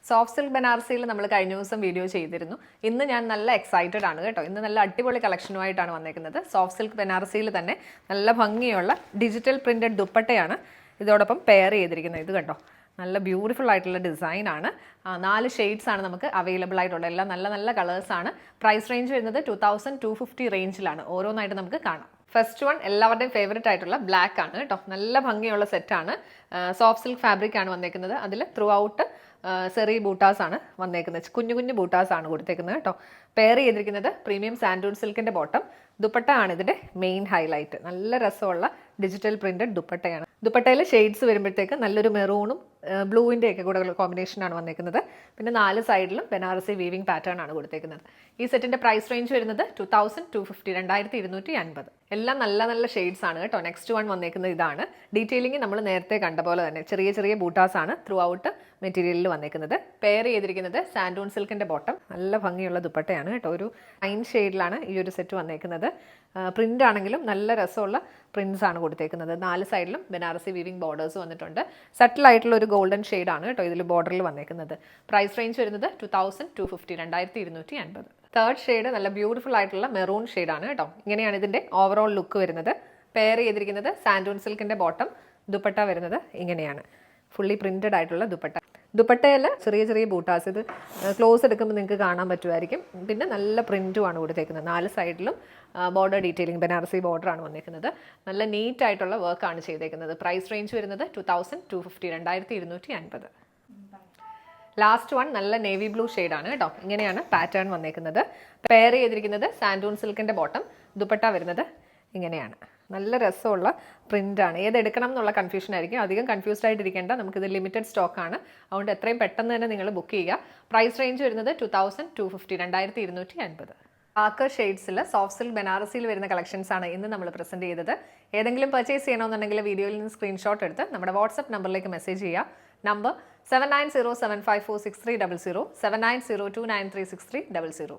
Soft silk ബനാറസിയിൽ നമ്മൾ കഴിഞ്ഞ ദിവസം വീഡിയോ ചെയ്തിരുന്നു. ഇന്ന് ഞാൻ നല്ല എക്സൈറ്റഡ് ആണ് കേട്ടോ. ഇന്ന് നല്ല അടിപൊളി കളക്ഷനുമായിട്ടാണ് വന്നേക്കുന്നത്. സോഫ്റ്റ് സിൽക്ക് ബനാറസിയിൽ തന്നെ നല്ല ഭംഗിയുള്ള ഡിജിറ്റൽ പ്രിന്റഡ് ദുപ്പട്ടയാണ് ഇതോടൊപ്പം പെയർ ചെയ്തിരിക്കുന്നത്. ഇത് കണ്ടോ, നല്ല ബ്യൂട്ടിഫുൾ ആയിട്ടുള്ള ഡിസൈനാണ്. 4 ഷെയ്ഡ്സ് ആണ് നമുക്ക് അവൈലബിൾ ആയിട്ടുള്ളത്. എല്ലാം നല്ല നല്ല കളേഴ്സാണ്. പ്രൈസ് റേഞ്ച് വരുന്നത് 2250 റേഞ്ചിലാണ്. ഓരോന്നായിട്ട് നമുക്ക് കാണാം. ഫസ്റ്റ് വൺ എല്ലാവരുടെയും ഫേവറേറ്റ് ആയിട്ടുള്ള ബ്ലാക്ക് ആണ് കേട്ടോ. നല്ല ഭംഗിയുള്ള സെറ്റാണ്. സോഫ്റ്റ് സിൽക്ക് ഫാബ്രിക് ആണ് വന്നേക്കുന്നത്. അതിൽ ത്രൂ ഔട്ട് സെറി ബൂട്ടാസ് ആണ് വന്നേക്കുന്നത്. കുഞ്ഞു കുഞ്ഞു ബൂട്ടാസ് ആണ് കൊടുത്തേക്കുന്നത് കേട്ടോ. പെയർ ചെയ്തിരിക്കുന്നത് പ്രീമിയം സാൻഡൂൺ സിൽക്കിന്റെ ബോട്ടം. ദുപ്പട്ട ആണ് ഇതിന്റെ മെയിൻ ഹൈലൈറ്റ്. നല്ല രസമുള്ള ഡിജിറ്റൽ പ്രിന്റഡ് ദുപ്പട്ടയാണ്. ദുപ്പട്ടയിൽ ഷെയ്ഡ്സ് വരുമ്പോഴത്തേക്ക് നല്ലൊരു മെറൂണും ബ്ലൂവിൻ്റെ ഒക്കെ കൂടെ കോമ്പിനേഷനാണ് വന്നേക്കുന്നത്. പിന്നെ 4 സൈഡിലും ബനാറസി വീവിംഗ് പാറ്റേൺ ആണ് കൊടുത്തേക്കുന്നത്. ഈ സെറ്റിന്റെ പ്രൈസ് റേഞ്ച് വരുന്നത് 2250, 2250. എല്ലാം നല്ല നല്ല ഷെയ്ഡ്സ് ആണ് കേട്ടോ. നെക്സ്റ്റ് വൺ വന്നേക്കുന്നത് ഇതാണ്. ഡീറ്റെയിലിംഗ് നമ്മൾ നേരത്തെ കണ്ട പോലെ തന്നെ ചെറിയ ചെറിയ ബൂട്ടാസ് ആണ് ത്രൂ ഔട്ട് മെറ്റീരിയലിൽ വന്നേക്കുന്നത്. പെയർ ചെയ്തിരിക്കുന്നത് സാൻഡൂൺ സിൽക്കിന്റെ ബോട്ടം. നല്ല ഭംഗിയുള്ള ദുപ്പട്ടയാണ് കേട്ടോ. ഒരു 9 ഷെയ്ഡിലാണ് ഈ ഒരു സെറ്റ് വന്നേക്കുന്നത്. പ്രിന്റ് ആണെങ്കിലും നല്ല രസമുള്ള പ്രിന്റ്സ് ആണ് കൊടുത്തേക്കുന്നത്. 4 സൈഡിലും ബനാറസി വീവിംഗ് ബോർഡേഴ്സ് വന്നിട്ടുണ്ട്. സട്ടിൽ ആയിട്ടുള്ള ഒരു ഗോൾഡൻ ഷെയ്ഡ് ആണ് കേട്ടോ ഇതിൽ ബോർഡറിൽ വന്നേക്കുന്നത്. പ്രൈസ് റേഞ്ച് വരുന്നത് 2250, 2250. തേർഡ് ഷെയ്ഡ് നല്ല ബ്യൂട്ടിഫുൾ ആയിട്ടുള്ള മെറൂൺ ഷെയ്ഡാണ് കേട്ടോ. ഇങ്ങനെയാണ് ഇതിന്റെ ഓവറോൾ ലുക്ക് വരുന്നത്. പെയർ ചെയ്തിരിക്കുന്നത് സാൻഡൂൺ സിൽക്കിന്റെ ബോട്ടം. ദുപ്പട്ട വരുന്നത് ഇങ്ങനെയാണ്. ഫുള്ളി പ്രിന്റഡ് ആയിട്ടുള്ള ദുപ്പട്ട. ദുപ്പട്ടയിൽ ചെറിയ ചെറിയ ബൂട്ടാസ്. ഇത് ക്ലോസ് എടുക്കുമ്പോൾ നിങ്ങൾക്ക് കാണാൻ പറ്റുമായിരിക്കും. പിന്നെ നല്ല പ്രിന്റുമാണ് കൊടുത്തേക്കുന്നത്. 4 സൈഡിലും ബോർഡർ ഡീറ്റെയിലിംഗ് ബനാറസി ബോർഡർ ആണ് വന്നേക്കുന്നത്. നല്ല നീറ്റ് ആയിട്ടുള്ള വർക്കാണ് ചെയ്തേക്കുന്നത്. പ്രൈസ് റേഞ്ച് വരുന്നത് 2250, 2250. ലാസ്റ്റ് വൺ നല്ല നേവി ബ്ലൂ ഷെയ്ഡാണ് കേട്ടോ. ഇങ്ങനെയാണ് പാറ്റേൺ വന്നേക്കുന്നത്. പെയർ ചെയ്തിരിക്കുന്നത് സാൻഡൂൺ സിൽക്കിന്റെ ബോട്ടം. ദുപ്പട്ട വരുന്നത് ഇങ്ങനെയാണ്. നല്ല രസമുള്ള പ്രിൻ്റാണ്. ഏതെടുക്കണം എന്നുള്ള കൺഫ്യൂഷൻ ആയിരിക്കും. അധികം കൺഫ്യൂസ്ഡ് ആയിട്ടിരിക്കേണ്ട. നമുക്കിത് ലിമിറ്റഡ് സ്റ്റോക്കാണ്. അതുകൊണ്ട് എത്രയും പെട്ടെന്ന് തന്നെ നിങ്ങൾ ബുക്ക് ചെയ്യുക. പ്രൈസ് റേഞ്ച് വരുന്നത് 2250, 2250. ഡാർക്കർ ഷെയ്ഡ്സിൽ സോഫ്റ്റ് സിൽക്ക് ബനാറസിയിൽ വരുന്ന കളക്ഷൻസ് ആണ് ഇന്ന് നമ്മൾ പ്രസന്റ് ചെയ്തത്. ഏതെങ്കിലും പർച്ചേസ് ചെയ്യണമെന്നുണ്ടെങ്കിൽ വീഡിയോയിൽ നിന്ന് സ്ക്രീൻഷോട്ട് എടുത്ത് നമ്മുടെ വാട്സ്ആപ്പ് നമ്പറിലേക്ക് മെസ്സേജ് ചെയ്യുക. നമ്പർ 7907546300, 7902936300.